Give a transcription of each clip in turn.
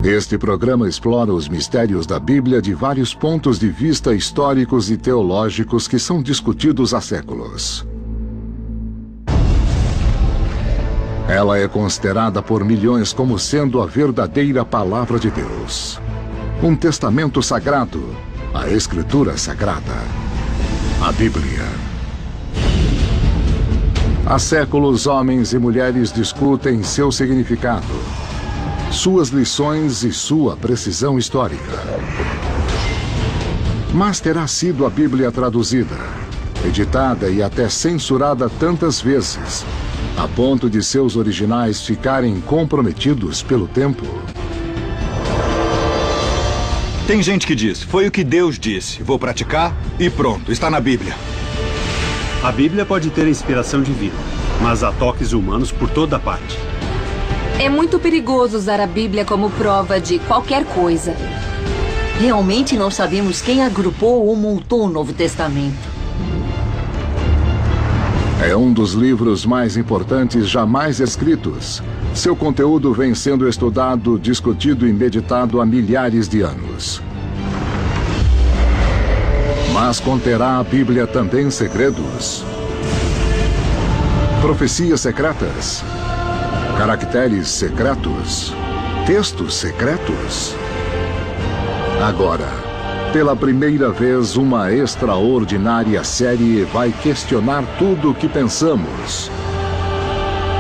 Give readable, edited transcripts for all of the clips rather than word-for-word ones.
Este programa explora os mistérios da Bíblia de vários pontos de vista históricos e teológicos que são discutidos há séculos. Ela é considerada por milhões como sendo a verdadeira palavra de Deus. Um testamento sagrado, a Escritura Sagrada, a Bíblia. Há séculos, homens e mulheres discutem seu significado, suas lições e sua precisão histórica. Mas terá sido a Bíblia traduzida, editada e até censurada tantas vezes, a ponto de seus originais ficarem comprometidos pelo tempo? Tem gente que diz, foi o que Deus disse, vou praticar e pronto, está na Bíblia. A Bíblia pode ter inspiração divina, mas há toques humanos por toda parte. É muito perigoso usar a Bíblia como prova de qualquer coisa. Realmente não sabemos quem agrupou ou montou o Novo Testamento. É um dos livros mais importantes jamais escritos. Seu conteúdo vem sendo estudado, discutido e meditado há milhares de anos. Mas conterá a Bíblia também segredos, profecias secretas, caracteres secretos, textos secretos. Agora, pela primeira vez, uma extraordinária série vai questionar tudo o que pensamos,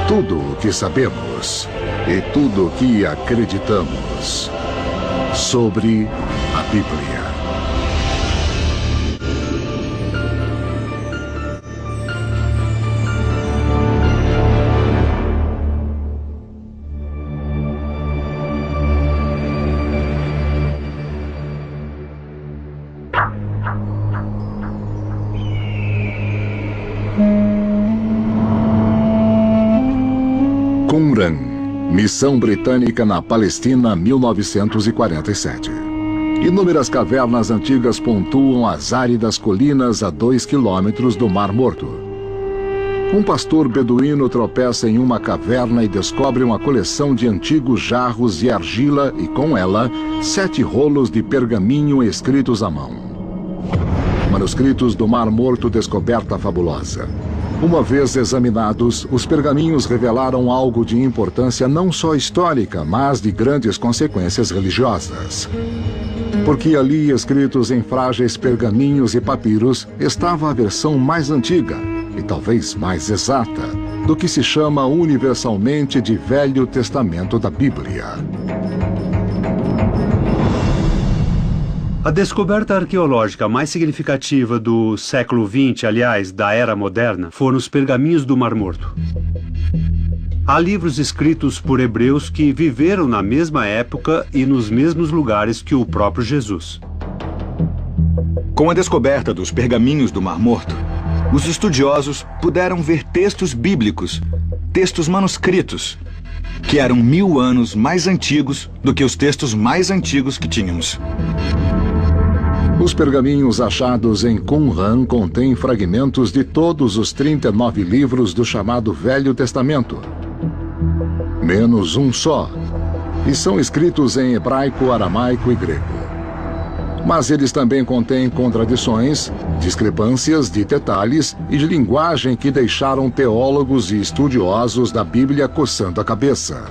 tudo o que sabemos e tudo o que acreditamos sobre a Bíblia. Qumran, missão britânica na Palestina, 1947. Inúmeras cavernas antigas pontuam as áridas colinas a 2 quilômetros do Mar Morto. Um pastor beduíno tropeça em uma caverna e descobre uma coleção de antigos jarros de argila e, com ela, 7 rolos de pergaminho escritos à mão. Manuscritos do Mar Morto, descoberta fabulosa. Uma vez examinados, os pergaminhos revelaram algo de importância não só histórica, mas de grandes consequências religiosas. Porque ali, escritos em frágeis pergaminhos e papiros, estava a versão mais antiga, e talvez mais exata, do que se chama universalmente de Velho Testamento da Bíblia. A descoberta arqueológica mais significativa do século XX, aliás, da Era Moderna, foram os pergaminhos do Mar Morto. Há livros escritos por hebreus que viveram na mesma época e nos mesmos lugares que o próprio Jesus. Com a descoberta dos pergaminhos do Mar Morto, os estudiosos puderam ver textos bíblicos, textos manuscritos, que eram 1000 anos mais antigos do que os textos mais antigos que tínhamos. Os pergaminhos achados em Qumran contêm fragmentos de todos os 39 livros do chamado Velho Testamento, menos um só, e são escritos em hebraico, aramaico e grego. Mas eles também contêm contradições, discrepâncias de detalhes e de linguagem que deixaram teólogos e estudiosos da Bíblia coçando a cabeça.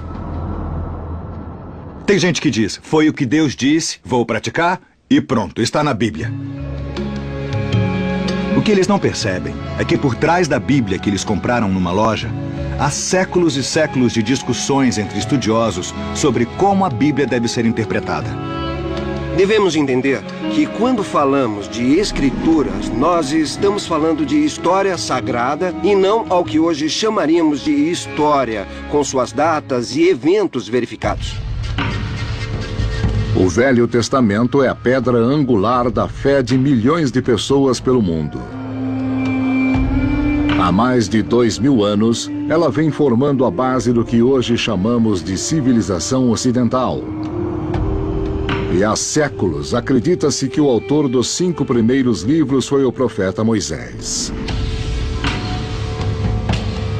Tem gente que diz, foi o que Deus disse, vou praticar e pronto, está na Bíblia. O que eles não percebem é que por trás da Bíblia que eles compraram numa loja, há séculos e séculos de discussões entre estudiosos sobre como a Bíblia deve ser interpretada. Devemos entender que quando falamos de escrituras, nós estamos falando de história sagrada e não ao que hoje chamaríamos de história, com suas datas e eventos verificados. O Velho Testamento é a pedra angular da fé de milhões de pessoas pelo mundo. Há mais de 2000 anos, ela vem formando a base do que hoje chamamos de civilização ocidental. E há séculos acredita-se que o autor dos 5 primeiros livros foi o profeta Moisés.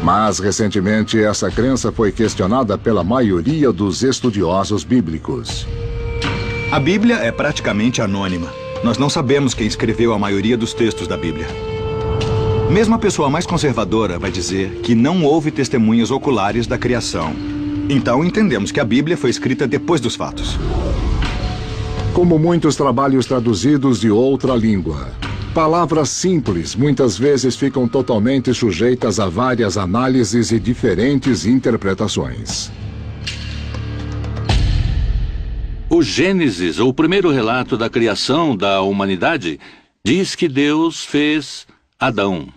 Mas, recentemente, essa crença foi questionada pela maioria dos estudiosos bíblicos. A Bíblia é praticamente anônima. Nós não sabemos quem escreveu a maioria dos textos da Bíblia. Mesmo a pessoa mais conservadora vai dizer que não houve testemunhas oculares da criação. Então entendemos que a Bíblia foi escrita depois dos fatos. Como muitos trabalhos traduzidos de outra língua, palavras simples muitas vezes ficam totalmente sujeitas a várias análises e diferentes interpretações. O Gênesis, o primeiro relato da criação da humanidade, diz que Deus fez Adão,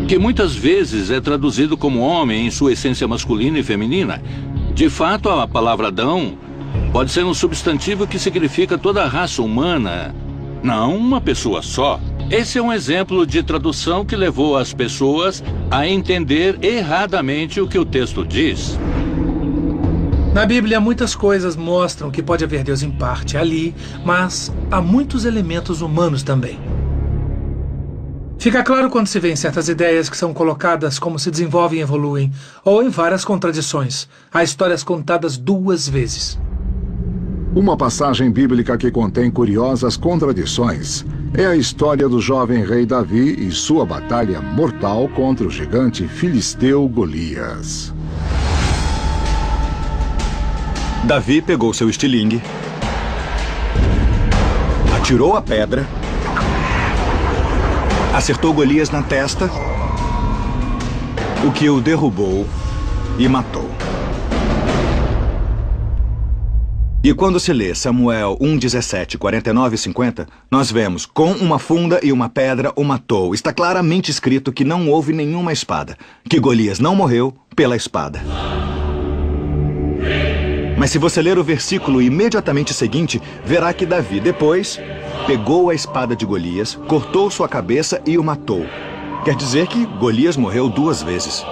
que muitas vezes é traduzido como homem em sua essência masculina e feminina. De fato, a palavra Adão pode ser um substantivo que significa toda a raça humana, não uma pessoa só. Esse é um exemplo de tradução que levou as pessoas a entender erradamente o que o texto diz. Na Bíblia, muitas coisas mostram que pode haver Deus em parte ali, mas há muitos elementos humanos também. Fica claro quando se vê em certas ideias que são colocadas como se desenvolvem e evoluem, ou em várias contradições. Há histórias contadas duas vezes. Uma passagem bíblica que contém curiosas contradições é a história do jovem rei Davi e sua batalha mortal contra o gigante filisteu Golias. Davi pegou seu estilingue, atirou a pedra, acertou Golias na testa, o que o derrubou e matou. E quando se lê Samuel 1:17, 49 e 50, nós vemos, com uma funda e uma pedra o matou. Está claramente escrito que não houve nenhuma espada, que Golias não morreu pela espada. Mas se você ler o versículo imediatamente seguinte, verá que Davi depois pegou a espada de Golias, cortou sua cabeça e o matou. Quer dizer que Golias morreu duas vezes.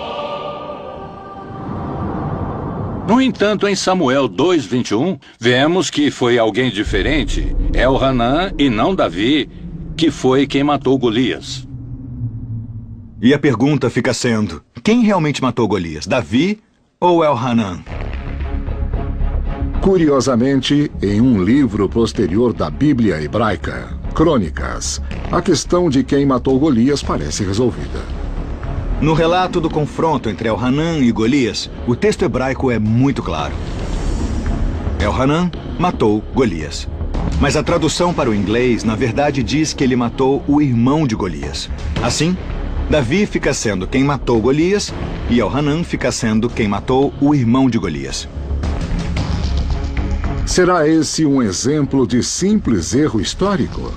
No entanto, em Samuel 2:21, vemos que foi alguém diferente, Elhanã e não Davi, que foi quem matou Golias. E a pergunta fica sendo, quem realmente matou Golias, Davi ou Elhanã? Curiosamente, em um livro posterior da Bíblia hebraica, Crônicas, a questão de quem matou Golias parece resolvida. No relato do confronto entre Elhanã e Golias, o texto hebraico é muito claro. Elhanã matou Golias. Mas a tradução para o inglês, na verdade, diz que ele matou o irmão de Golias. Assim, Davi fica sendo quem matou Golias e Elhanã fica sendo quem matou o irmão de Golias. Será esse um exemplo de simples erro histórico?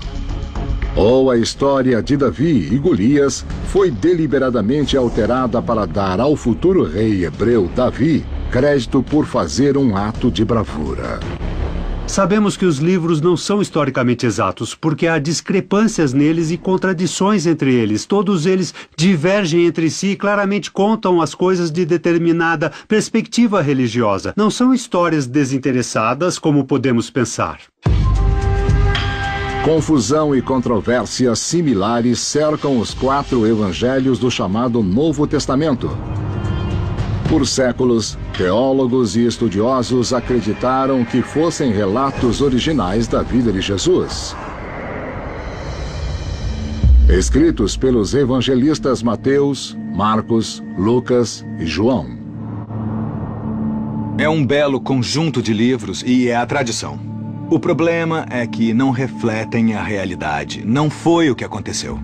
Ou a história de Davi e Golias foi deliberadamente alterada para dar ao futuro rei hebreu Davi crédito por fazer um ato de bravura? Sabemos que os livros não são historicamente exatos, porque há discrepâncias neles e contradições entre eles. Todos eles divergem entre si e claramente contam as coisas de determinada perspectiva religiosa. Não são histórias desinteressadas, como podemos pensar. Confusão e controvérsias similares cercam os 4 evangelhos do chamado Novo Testamento. Por séculos, teólogos e estudiosos acreditaram que fossem relatos originais da vida de Jesus, escritos pelos evangelistas Mateus, Marcos, Lucas e João. É um belo conjunto de livros e é a tradição. O problema é que não refletem a realidade. Não foi o que aconteceu.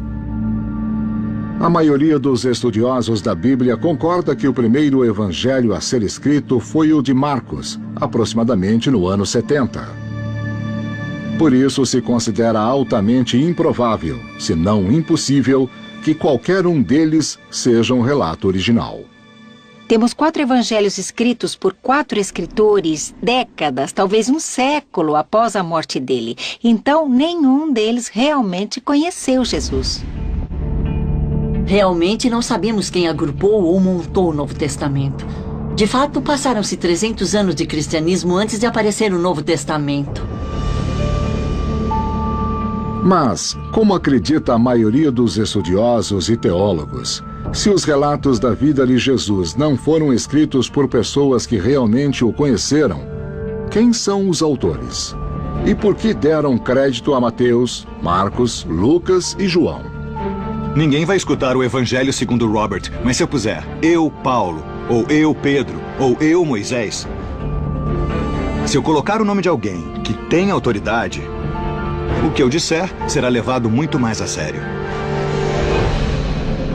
A maioria dos estudiosos da Bíblia concorda que o primeiro evangelho a ser escrito foi o de Marcos, aproximadamente no ano 70. Por isso se considera altamente improvável, se não impossível, que qualquer um deles seja um relato original. Temos 4 evangelhos escritos por 4 escritores, décadas, talvez um século após a morte dele. Então, nenhum deles realmente conheceu Jesus. Realmente não sabemos quem agrupou ou montou o Novo Testamento. De fato, passaram-se 300 anos de cristianismo antes de aparecer o Novo Testamento. Mas, como acredita a maioria dos estudiosos e teólogos, Se os relatos da vida de Jesus não foram escritos por pessoas que realmente o conheceram, quem são os autores? E por que deram crédito a Mateus, Marcos, Lucas e João? Ninguém vai escutar o Evangelho segundo Robert, mas se eu puser eu, Paulo, ou eu, Pedro, ou eu, Moisés, se eu colocar o nome de alguém que tem autoridade, o que eu disser será levado muito mais a sério.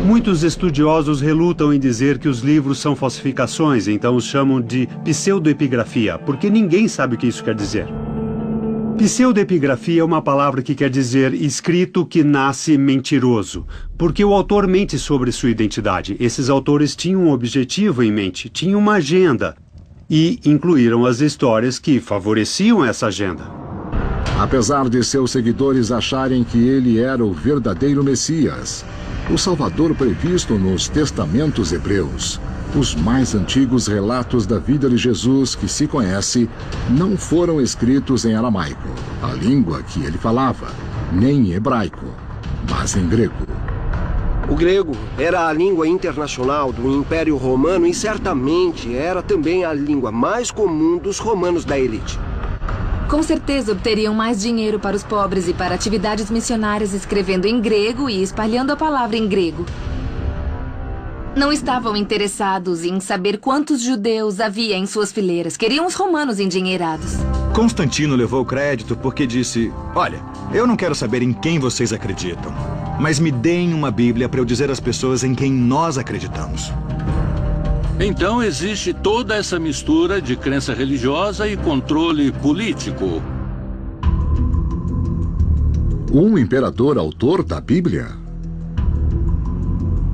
Muitos estudiosos relutam em dizer que os livros são falsificações, então os chamam de pseudoepigrafia, porque ninguém sabe o que isso quer dizer. Pseudoepigrafia é uma palavra que quer dizer escrito que nasce mentiroso, porque o autor mente sobre sua identidade. Esses autores tinham um objetivo em mente, tinham uma agenda, e incluíram as histórias que favoreciam essa agenda. Apesar de seus seguidores acharem que ele era o verdadeiro Messias, o Salvador previsto nos testamentos hebreus, os mais antigos relatos da vida de Jesus que se conhece não foram escritos em aramaico, a língua que ele falava, nem em hebraico, mas em grego. O grego era a língua internacional do Império Romano e certamente era também a língua mais comum dos romanos da elite. Com certeza obteriam mais dinheiro para os pobres e para atividades missionárias escrevendo em grego e espalhando a palavra em grego. Não estavam interessados em saber quantos judeus havia em suas fileiras. Queriam os romanos endinheirados. Constantino levou o crédito porque disse: olha, eu não quero saber em quem vocês acreditam, mas me deem uma Bíblia para eu dizer às pessoas em quem nós acreditamos. Então existe toda essa mistura de crença religiosa e controle político. Um imperador autor da Bíblia?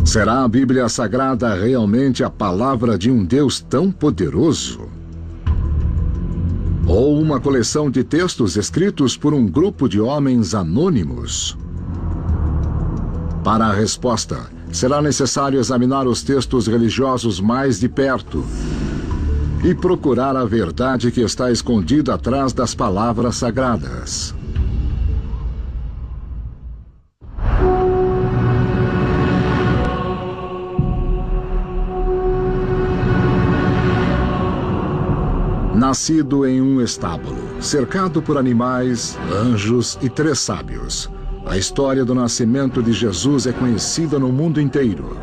Será a Bíblia Sagrada realmente a palavra de um Deus tão poderoso? Ou uma coleção de textos escritos por um grupo de homens anônimos? Para a resposta, será necessário examinar os textos religiosos mais de perto e procurar a verdade que está escondida atrás das palavras sagradas. Nascido em um estábulo, cercado por animais, anjos e 3 sábios, a história do nascimento de Jesus é conhecida no mundo inteiro.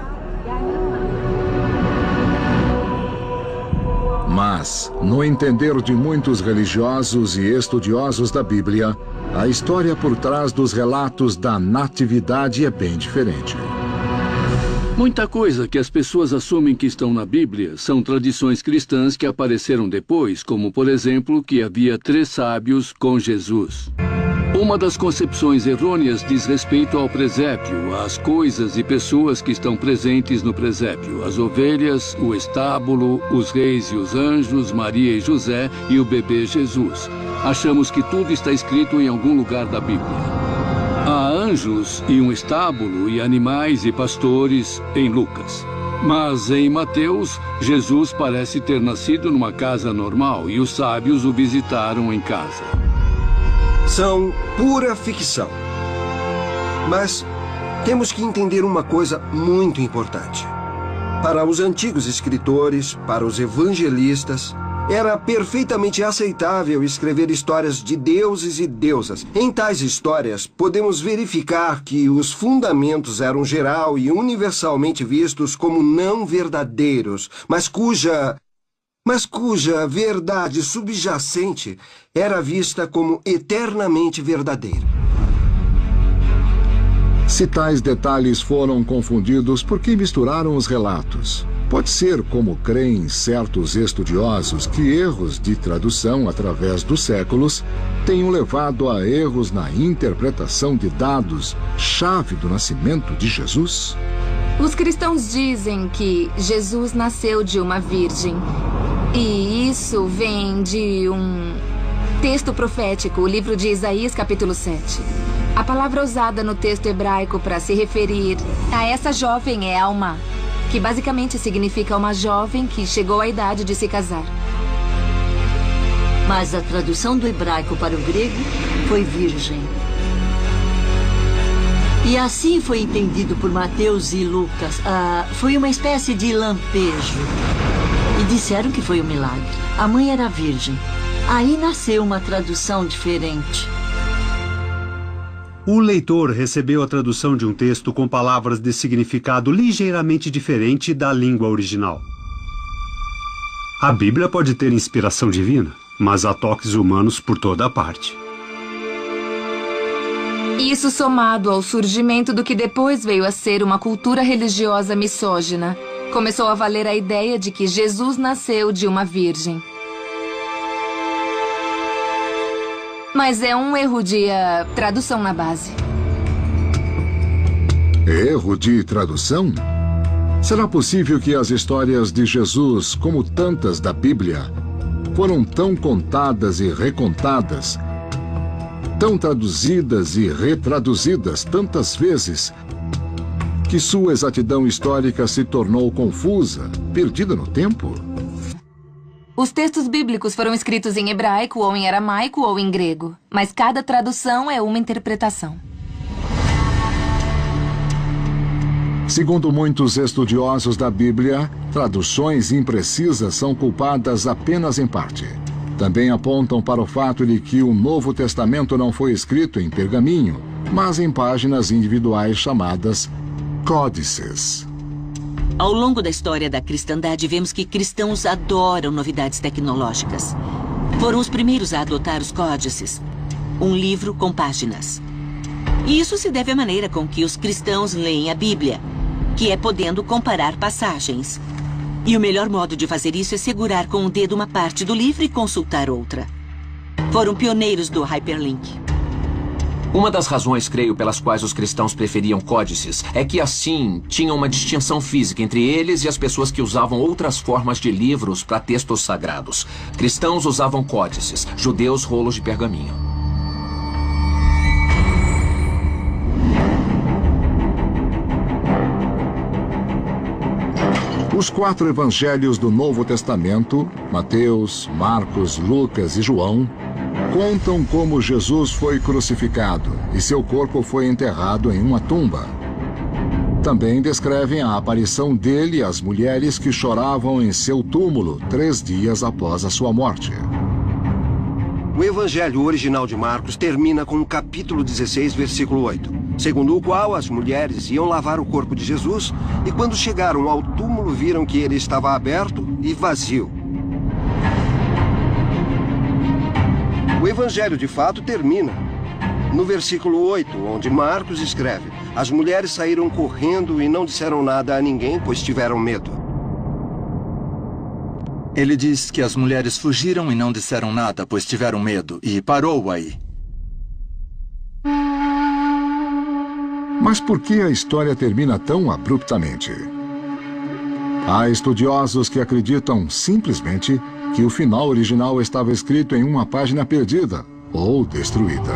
Mas, no entender de muitos religiosos e estudiosos da Bíblia, a história por trás dos relatos da natividade é bem diferente. Muita coisa que as pessoas assumem que estão na Bíblia são tradições cristãs que apareceram depois, como, por exemplo, que havia 3 sábios com Jesus. Uma das concepções errôneas diz respeito ao presépio, às coisas e pessoas que estão presentes no presépio, as ovelhas, o estábulo, os reis e os anjos, Maria e José e o bebê Jesus. Achamos que tudo está escrito em algum lugar da Bíblia. Há anjos e um estábulo e animais e pastores em Lucas. Mas em Mateus, Jesus parece ter nascido numa casa normal e os sábios o visitaram em casa. São pura ficção. Mas temos que entender uma coisa muito importante. Para os antigos escritores, para os evangelistas, era perfeitamente aceitável escrever histórias de deuses e deusas. Em tais histórias, podemos verificar que os fundamentos eram geral e universalmente vistos como não verdadeiros, mas cuja verdade subjacente era vista como eternamente verdadeira. Se tais detalhes foram confundidos, por que misturaram os relatos? Pode ser, como creem certos estudiosos, que erros de tradução através dos séculos tenham levado a erros na interpretação de dados-chave do nascimento de Jesus? Os cristãos dizem que Jesus nasceu de uma virgem. E isso vem de um texto profético, o livro de Isaías, capítulo 7. A palavra usada no texto hebraico para se referir a essa jovem é Alma, que basicamente significa uma jovem que chegou à idade de se casar. Mas a tradução do hebraico para o grego foi virgem. E assim foi entendido por Mateus e Lucas. Foi uma espécie de lampejo. E disseram que foi um milagre. A mãe era virgem. Aí nasceu uma tradução diferente. O leitor recebeu a tradução de um texto com palavras de significado ligeiramente diferente da língua original. A Bíblia pode ter inspiração divina, mas há toques humanos por toda a parte. Isso somado ao surgimento do que depois veio a ser uma cultura religiosa misógina, começou a valer a ideia de que Jesus nasceu de uma virgem. Mas é um erro de tradução na base. Erro de tradução? Será possível que as histórias de Jesus, como tantas da Bíblia, foram tão contadas e recontadas, tão traduzidas e retraduzidas tantas vezes, que sua exatidão histórica se tornou confusa, perdida no tempo? Os textos bíblicos foram escritos em hebraico, ou em aramaico, ou em grego. Mas cada tradução é uma interpretação. Segundo muitos estudiosos da Bíblia, traduções imprecisas são culpadas apenas em parte. Também apontam para o fato de que o Novo Testamento não foi escrito em pergaminho, mas em páginas individuais chamadas códices. Ao longo da história da cristandade, vemos que cristãos adoram novidades tecnológicas. Foram os primeiros a adotar os códices, um livro com páginas. E isso se deve à maneira com que os cristãos leem a Bíblia, que é podendo comparar passagens. E o melhor modo de fazer isso é segurar com o dedo uma parte do livro e consultar outra. Foram pioneiros do hyperlink. Uma das razões, creio, pelas quais os cristãos preferiam códices é que, assim, tinham uma distinção física entre eles e as pessoas que usavam outras formas de livros para textos sagrados. Cristãos usavam códices, judeus rolos de pergaminho. Os 4 evangelhos do Novo Testamento, Mateus, Marcos, Lucas e João, contam como Jesus foi crucificado e seu corpo foi enterrado em uma tumba. Também descrevem a aparição dele às mulheres que choravam em seu túmulo 3 dias após a sua morte. O evangelho original de Marcos termina com o capítulo 16, versículo 8, segundo o qual as mulheres iam lavar o corpo de Jesus e quando chegaram ao túmulo viram que ele estava aberto e vazio. O evangelho de fato termina no versículo 8, onde Marcos escreve: as mulheres saíram correndo e não disseram nada a ninguém, pois tiveram medo. Ele diz que as mulheres fugiram e não disseram nada, pois tiveram medo, e parou aí. Mas por que a história termina tão abruptamente? Há estudiosos que acreditam simplesmente que o final original estava escrito em uma página perdida ou destruída.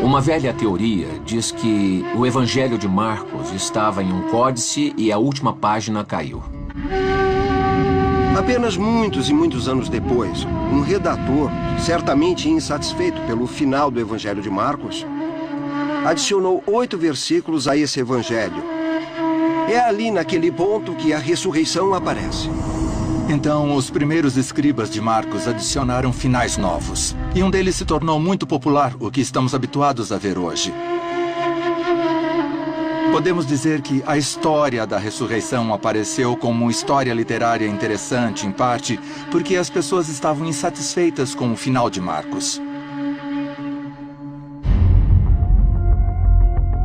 Uma velha teoria diz que o Evangelho de Marcos estava em um códice e a última página caiu. Apenas muitos e muitos anos depois, um redator, certamente insatisfeito pelo final do Evangelho de Marcos, adicionou 8 versículos a esse Evangelho. É ali naquele ponto que a ressurreição aparece. Então, os primeiros escribas de Marcos adicionaram finais novos. E um deles se tornou muito popular, o que estamos habituados a ver hoje. Podemos dizer que a história da ressurreição apareceu como uma história literária interessante, em parte, porque as pessoas estavam insatisfeitas com o final de Marcos.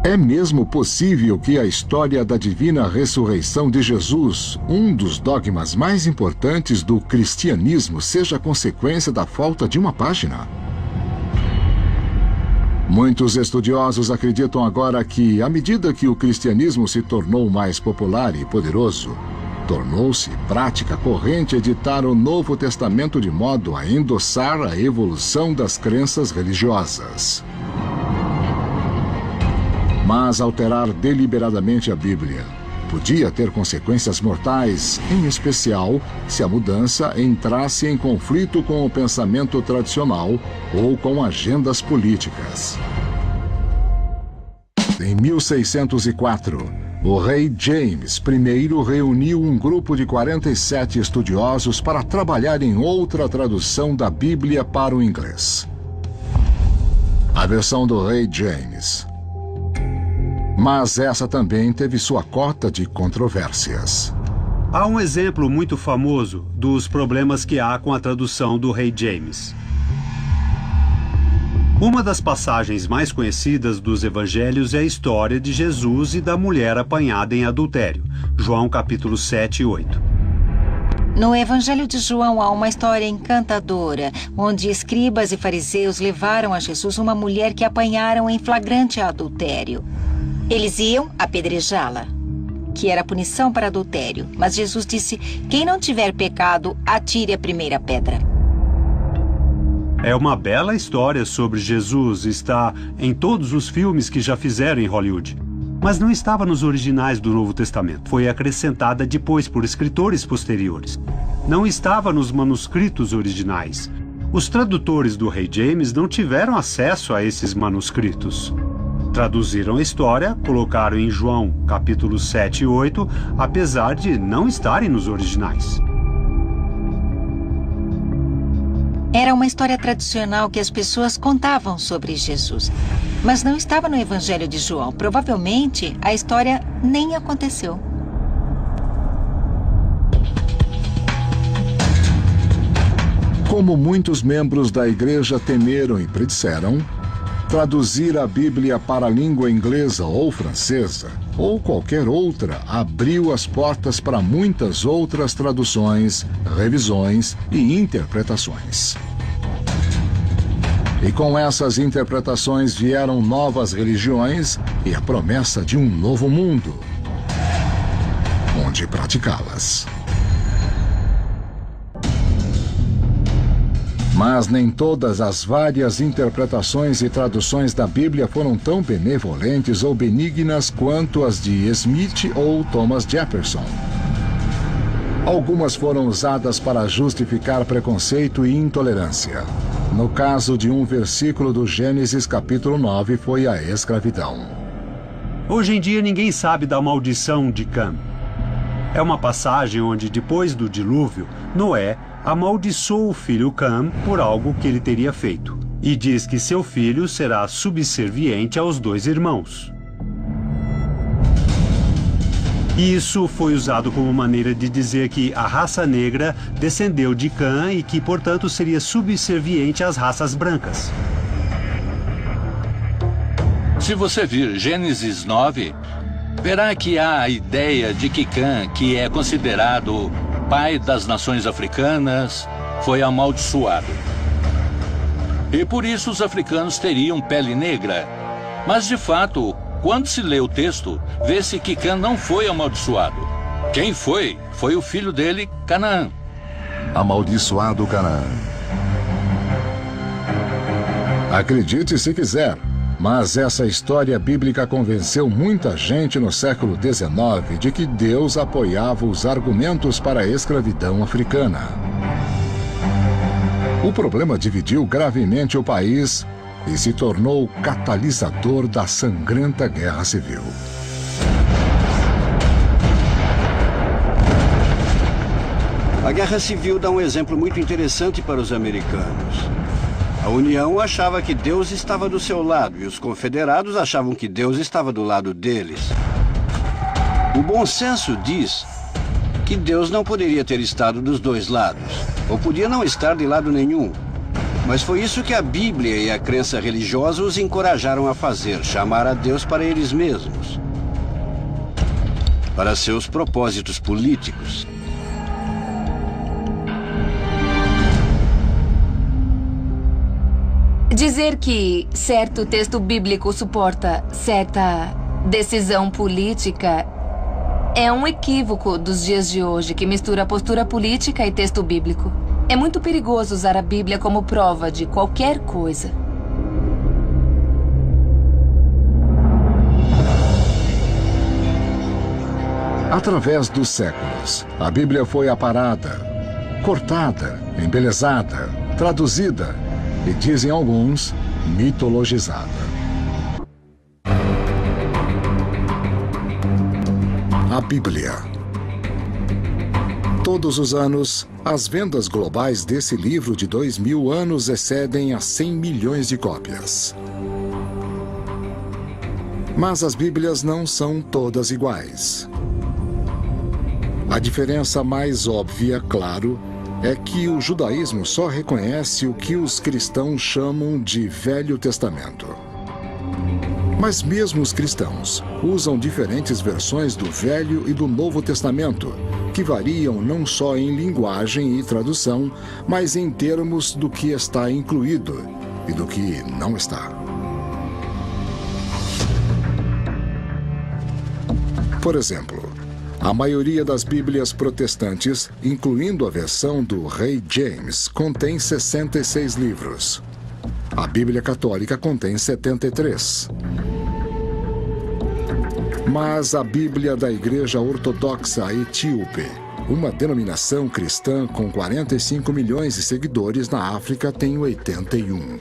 É mesmo possível que a história da divina ressurreição de Jesus, um dos dogmas mais importantes do cristianismo, seja consequência da falta de uma página? Muitos estudiosos acreditam agora que, à medida que o cristianismo se tornou mais popular e poderoso, tornou-se prática corrente editar o Novo Testamento de modo a endossar a evolução das crenças religiosas. Mas alterar deliberadamente a Bíblia podia ter consequências mortais, em especial se a mudança entrasse em conflito com o pensamento tradicional ou com agendas políticas. Em 1604, o rei James I reuniu um grupo de 47 estudiosos para trabalhar em outra tradução da Bíblia para o inglês. A versão do rei James. Mas essa também teve sua cota de controvérsias. Há um exemplo muito famoso dos problemas que há com a tradução do rei James. Uma das passagens mais conhecidas dos evangelhos é a história de Jesus e da mulher apanhada em adultério. João capítulo 7 e 8. No Evangelho de João há uma história encantadora, onde escribas e fariseus levaram a Jesus uma mulher que apanharam em flagrante adultério. Eles iam apedrejá-la, que era a punição para adultério. Mas Jesus disse: quem não tiver pecado, atire a primeira pedra. É uma bela história sobre Jesus, está em todos os filmes que já fizeram em Hollywood. Mas não estava nos originais do Novo Testamento. Foi acrescentada depois por escritores posteriores. Não estava nos manuscritos originais. Os tradutores do rei James não tiveram acesso a esses manuscritos. Traduziram a história, colocaram em João capítulo 7 e 8, apesar de não estarem nos originais. Era uma história tradicional que as pessoas contavam sobre Jesus, mas não estava no Evangelho de João. Provavelmente, a história nem aconteceu. Como muitos membros da igreja temeram e predisseram, traduzir a Bíblia para a língua inglesa ou francesa, ou qualquer outra, abriu as portas para muitas outras traduções, revisões e interpretações. E com essas interpretações vieram novas religiões e a promessa de um novo mundo, onde praticá-las. Mas nem todas as várias interpretações e traduções da Bíblia foram tão benevolentes ou benignas quanto as de Smith ou Thomas Jefferson. Algumas foram usadas para justificar preconceito e intolerância. No caso de um versículo do Gênesis capítulo 9 foi a escravidão. Hoje em dia ninguém sabe da maldição de Cã. É uma passagem onde, depois do dilúvio, Noé amaldiçoou o filho Cã por algo que ele teria feito. E diz que seu filho será subserviente aos dois irmãos. Isso foi usado como maneira de dizer que a raça negra descendeu de Cã e que, portanto, seria subserviente às raças brancas. Se você vir Gênesis 9, verá que há a ideia de que Cã, que é considerado pai das nações africanas, foi amaldiçoado. E por isso os africanos teriam pele negra. Mas, de fato, quando se lê o texto, vê-se que Cã não foi amaldiçoado. Quem foi? Foi o filho dele, Canaã. Amaldiçoado Canaã. Acredite se quiser, mas essa história bíblica convenceu muita gente no século XIX de que Deus apoiava os argumentos para a escravidão africana. O problema dividiu gravemente o país e se tornou o catalisador da sangrenta guerra civil. A Guerra Civil dá um exemplo muito interessante para os americanos. A União achava que Deus estava do seu lado e os confederados achavam que Deus estava do lado deles. O bom senso diz que Deus não poderia ter estado dos dois lados, ou podia não estar de lado nenhum. Mas foi isso que a Bíblia e a crença religiosa os encorajaram a fazer, chamar a Deus para eles mesmos, para seus propósitos políticos. Dizer que certo texto bíblico suporta certa decisão política é um equívoco dos dias de hoje que mistura postura política e texto bíblico. É muito perigoso usar a Bíblia como prova de qualquer coisa. Através dos séculos, a Bíblia foi aparada, cortada, embelezada, traduzida e, dizem alguns, mitologizada. a Bíblia. Todos os anos, as vendas globais desse livro de 2000 anos excedem a 100 milhões de cópias. Mas as Bíblias não são todas iguais. A diferença mais óbvia, claro, é que o judaísmo só reconhece o que os cristãos chamam de Velho Testamento. Mas mesmo os cristãos usam diferentes versões do Velho e do Novo Testamento, que variam não só em linguagem e tradução, mas em termos do que está incluído e do que não está. Por exemplo, a maioria das Bíblias protestantes, incluindo a versão do Rei James, contém 66 livros. A Bíblia Católica contém 73. Mas a Bíblia da Igreja Ortodoxa Etíope, uma denominação cristã com 45 milhões de seguidores na África, tem 81.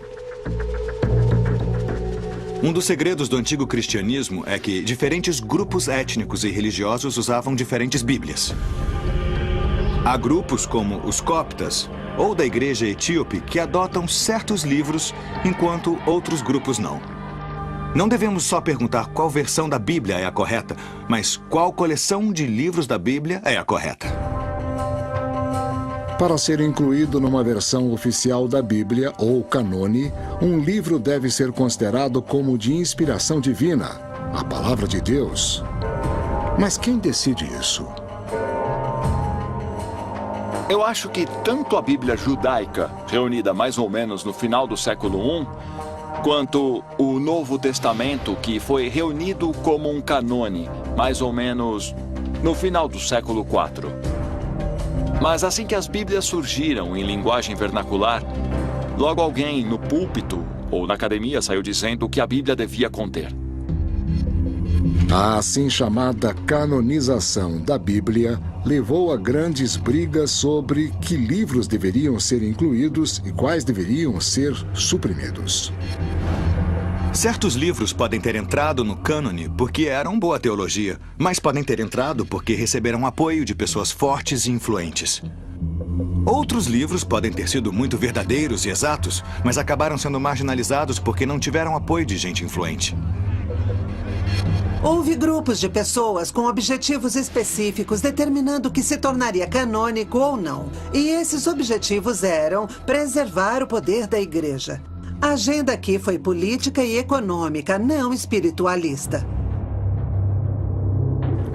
Um dos segredos do antigo cristianismo é que diferentes grupos étnicos e religiosos usavam diferentes Bíblias. Há grupos como os coptas ou da Igreja Etíope que adotam certos livros, enquanto outros grupos não. Não devemos só perguntar qual versão da Bíblia é a correta, mas qual coleção de livros da Bíblia é a correta. Para ser incluído numa versão oficial da Bíblia, ou canone, um livro deve ser considerado como de inspiração divina, a palavra de Deus. Mas quem decide isso? Eu acho que tanto a Bíblia judaica, reunida mais ou menos no final do século I, quanto o Novo Testamento, que foi reunido como um canone, mais ou menos no final do século IV. Mas assim que as Bíblias surgiram em linguagem vernacular, logo alguém no púlpito ou na academia saiu dizendo o que a Bíblia devia conter. A assim chamada canonização da Bíblia levou a grandes brigas sobre que livros deveriam ser incluídos e quais deveriam ser suprimidos. Certos livros podem ter entrado no cânone porque eram boa teologia, mas podem ter entrado porque receberam apoio de pessoas fortes e influentes. Outros livros podem ter sido muito verdadeiros e exatos, mas acabaram sendo marginalizados porque não tiveram apoio de gente influente. Houve grupos de pessoas com objetivos específicos determinando o que se tornaria canônico ou não. E esses objetivos eram preservar o poder da igreja. A agenda aqui foi política e econômica, não espiritualista.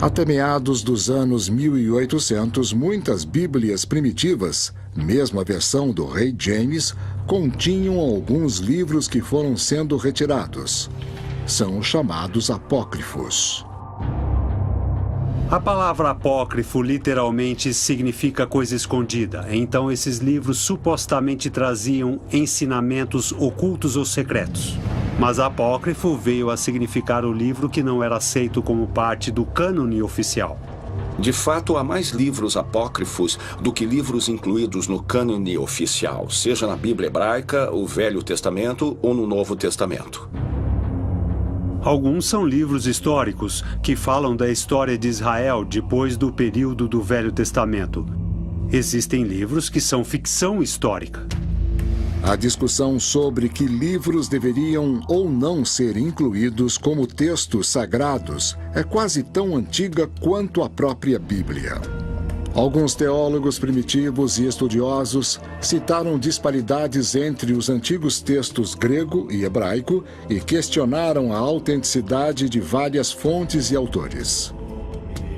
Até meados dos anos 1800, muitas Bíblias primitivas, mesmo a versão do Rei James, continham alguns livros que foram sendo retirados. São chamados apócrifos. A palavra apócrifo literalmente significa coisa escondida. Então esses livros supostamente traziam ensinamentos ocultos ou secretos. Mas apócrifo veio a significar o livro que não era aceito como parte do cânone oficial. De fato, há mais livros apócrifos do que livros incluídos no cânone oficial, seja na Bíblia hebraica, o Velho Testamento ou no Novo Testamento. Alguns são livros históricos que falam da história de Israel depois do período do Velho Testamento. Existem livros que são ficção histórica. A discussão sobre que livros deveriam ou não ser incluídos como textos sagrados é quase tão antiga quanto a própria Bíblia. Alguns teólogos primitivos e estudiosos citaram disparidades entre os antigos textos grego e hebraico e questionaram a autenticidade de várias fontes e autores.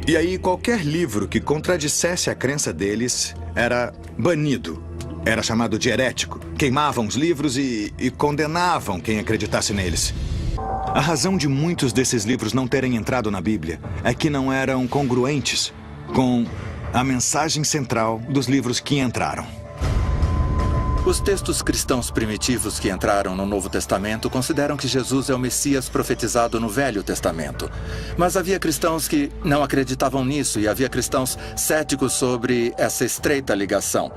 E aí, qualquer livro que contradissesse a crença deles era banido. Era chamado de herético. Queimavam os livros e condenavam quem acreditasse neles. A razão de muitos desses livros não terem entrado na Bíblia é que não eram congruentes com a mensagem central dos livros que entraram. Os textos cristãos primitivos que entraram no Novo Testamento consideram que Jesus é o Messias profetizado no Velho Testamento. Mas havia cristãos que não acreditavam nisso e havia cristãos céticos sobre essa estreita ligação.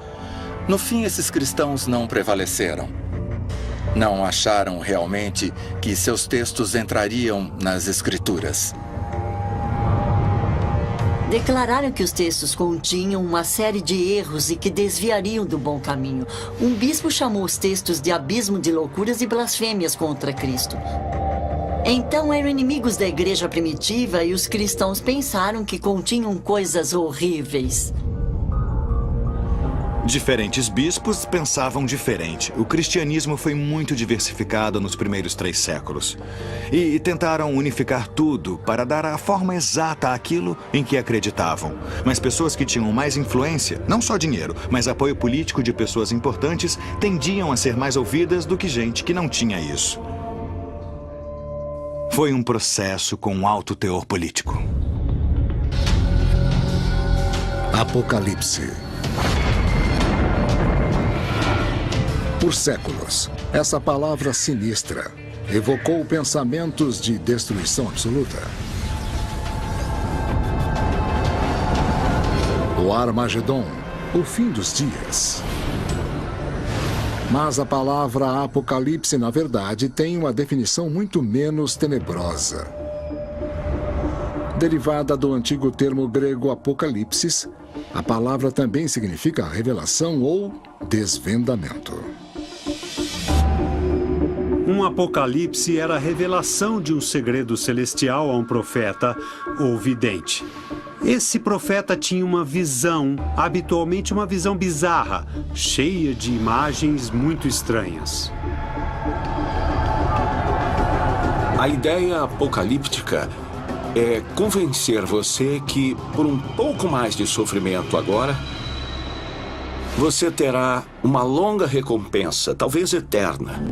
No fim, esses cristãos não prevaleceram. Não acharam realmente que seus textos entrariam nas Escrituras. Declararam que os textos continham uma série de erros e que desviariam do bom caminho. Um bispo chamou os textos de abismo de loucuras e blasfêmias contra Cristo. Então eram inimigos da igreja primitiva e os cristãos pensaram que continham coisas horríveis. Diferentes bispos pensavam diferente. O cristianismo foi muito diversificado nos primeiros 3 séculos. E tentaram unificar tudo para dar a forma exata àquilo em que acreditavam. Mas pessoas que tinham mais influência, não só dinheiro, mas apoio político de pessoas importantes, tendiam a ser mais ouvidas do que gente que não tinha isso. Foi um processo com um alto teor político. Apocalipse. Por séculos, essa palavra sinistra evocou pensamentos de destruição absoluta. O Armagedon, o fim dos dias. Mas a palavra Apocalipse, na verdade, tem uma definição muito menos tenebrosa. Derivada do antigo termo grego apocalipsis, a palavra também significa revelação ou desvendamento. Um apocalipse era a revelação de um segredo celestial a um profeta ou vidente. Esse profeta tinha uma visão, habitualmente uma visão bizarra, cheia de imagens muito estranhas. A ideia apocalíptica é convencer você que, por um pouco mais de sofrimento agora, você terá uma longa recompensa, talvez eterna.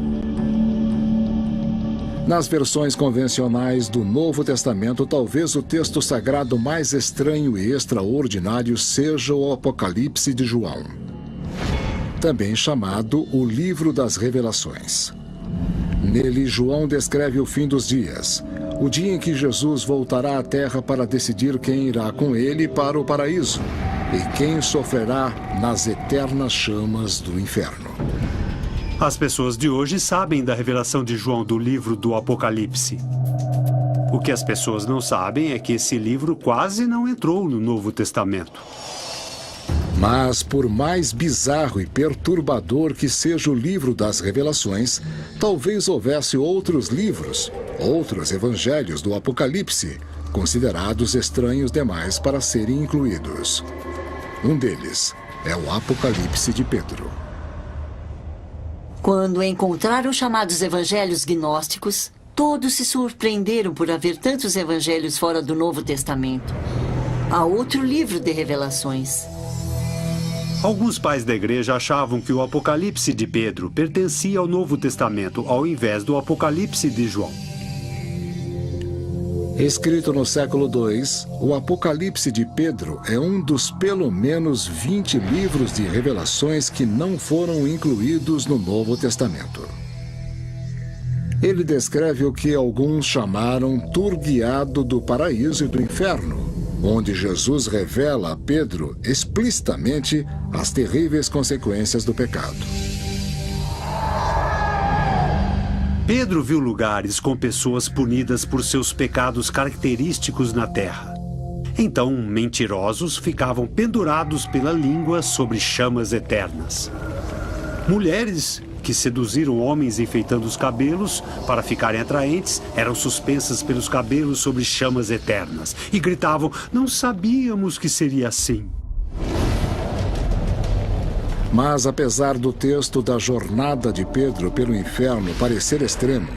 Nas versões convencionais do Novo Testamento, talvez o texto sagrado mais estranho e extraordinário seja o Apocalipse de João, também chamado o Livro das Revelações. Nele, João descreve o fim dos dias, o dia em que Jesus voltará à Terra para decidir quem irá com ele para o paraíso e quem sofrerá nas eternas chamas do inferno. As pessoas de hoje sabem da revelação de João do livro do Apocalipse. O que as pessoas não sabem é que esse livro quase não entrou no Novo Testamento. Mas, por mais bizarro e perturbador que seja o livro das revelações, talvez houvesse outros livros, outros evangelhos do Apocalipse, considerados estranhos demais para serem incluídos. Um deles é o Apocalipse de Pedro. Quando encontraram os chamados evangelhos gnósticos, todos se surpreenderam por haver tantos evangelhos fora do Novo Testamento. Há outro livro de revelações. Alguns pais da igreja achavam que o Apocalipse de Pedro pertencia ao Novo Testamento, ao invés do Apocalipse de João. Escrito no século II, o Apocalipse de Pedro é um dos pelo menos 20 livros de revelações que não foram incluídos no Novo Testamento. Ele descreve o que alguns chamaram tour guiado do paraíso e do inferno, onde Jesus revela a Pedro explicitamente as terríveis consequências do pecado. Pedro viu lugares com pessoas punidas por seus pecados característicos na terra. Então, mentirosos ficavam pendurados pela língua sobre chamas eternas. Mulheres que seduziram homens enfeitando os cabelos para ficarem atraentes eram suspensas pelos cabelos sobre chamas eternas e gritavam: "Não sabíamos que seria assim." Mas, apesar do texto da jornada de Pedro pelo inferno parecer extremo,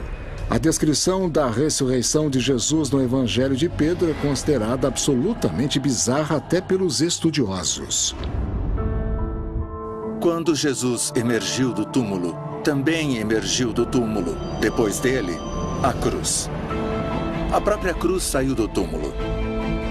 a descrição da ressurreição de Jesus no Evangelho de Pedro é considerada absolutamente bizarra até pelos estudiosos. Quando Jesus emergiu do túmulo, também emergiu do túmulo, depois dele, a cruz. A própria cruz saiu do túmulo.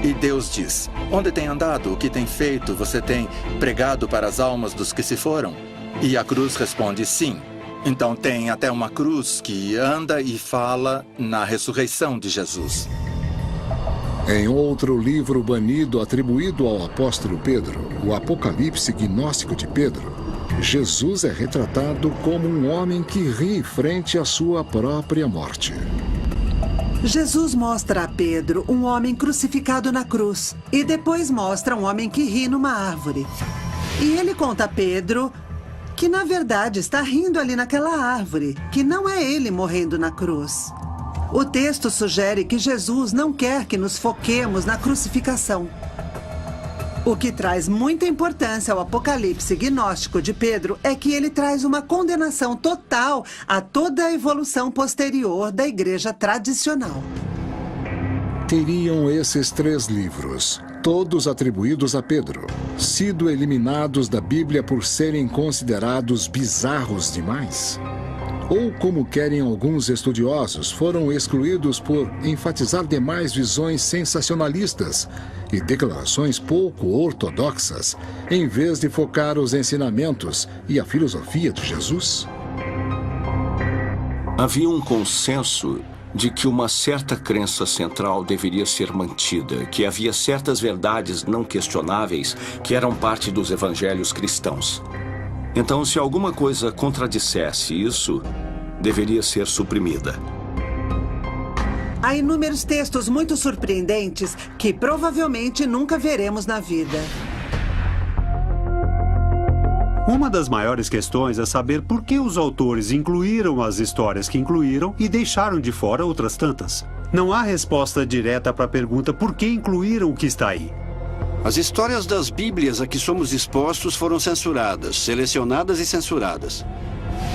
E Deus diz: onde tem andado, o que tem feito, você tem pregado para as almas dos que se foram? E a cruz responde: sim. Então tem até uma cruz que anda e fala na ressurreição de Jesus. Em outro livro banido atribuído ao apóstolo Pedro, o Apocalipse gnóstico de Pedro, Jesus é retratado como um homem que ri frente à sua própria morte. Jesus mostra a Pedro um homem crucificado na cruz e depois mostra um homem que ri numa árvore. E ele conta a Pedro que, na verdade, está rindo ali naquela árvore, que não é ele morrendo na cruz. O texto sugere que Jesus não quer que nos foquemos na crucificação. O que traz muita importância ao apocalipse gnóstico de Pedro é que ele traz uma condenação total a toda a evolução posterior da igreja tradicional. Teriam esses 3 livros, todos atribuídos a Pedro, sido eliminados da Bíblia por serem considerados bizarros demais? Ou, como querem alguns estudiosos, foram excluídos por enfatizar demais visões sensacionalistas e declarações pouco ortodoxas, em vez de focar os ensinamentos e a filosofia de Jesus? Havia um consenso de que uma certa crença central deveria ser mantida, que havia certas verdades não questionáveis que eram parte dos evangelhos cristãos. Então, se alguma coisa contradissesse isso, deveria ser suprimida. Há inúmeros textos muito surpreendentes que provavelmente nunca veremos na vida. Uma das maiores questões é saber por que os autores incluíram as histórias que incluíram e deixaram de fora outras tantas. Não há resposta direta para a pergunta por que incluíram o que está aí. As histórias das Bíblias a que somos expostos foram censuradas, selecionadas e censuradas.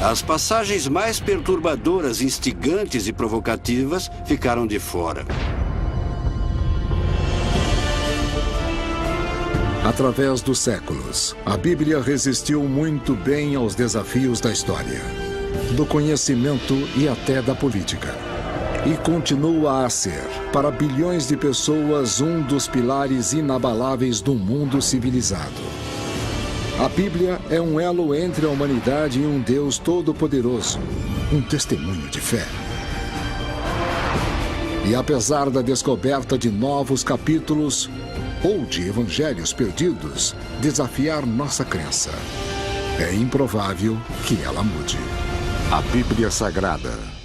As passagens mais perturbadoras, instigantes e provocativas ficaram de fora. Através dos séculos, a Bíblia resistiu muito bem aos desafios da história, do conhecimento e até da política. E continua a ser, para bilhões de pessoas, um dos pilares inabaláveis do mundo civilizado. A Bíblia é um elo entre a humanidade e um Deus todo-poderoso, um testemunho de fé. E apesar da descoberta de novos capítulos ou de evangelhos perdidos desafiar nossa crença, é improvável que ela mude. A Bíblia Sagrada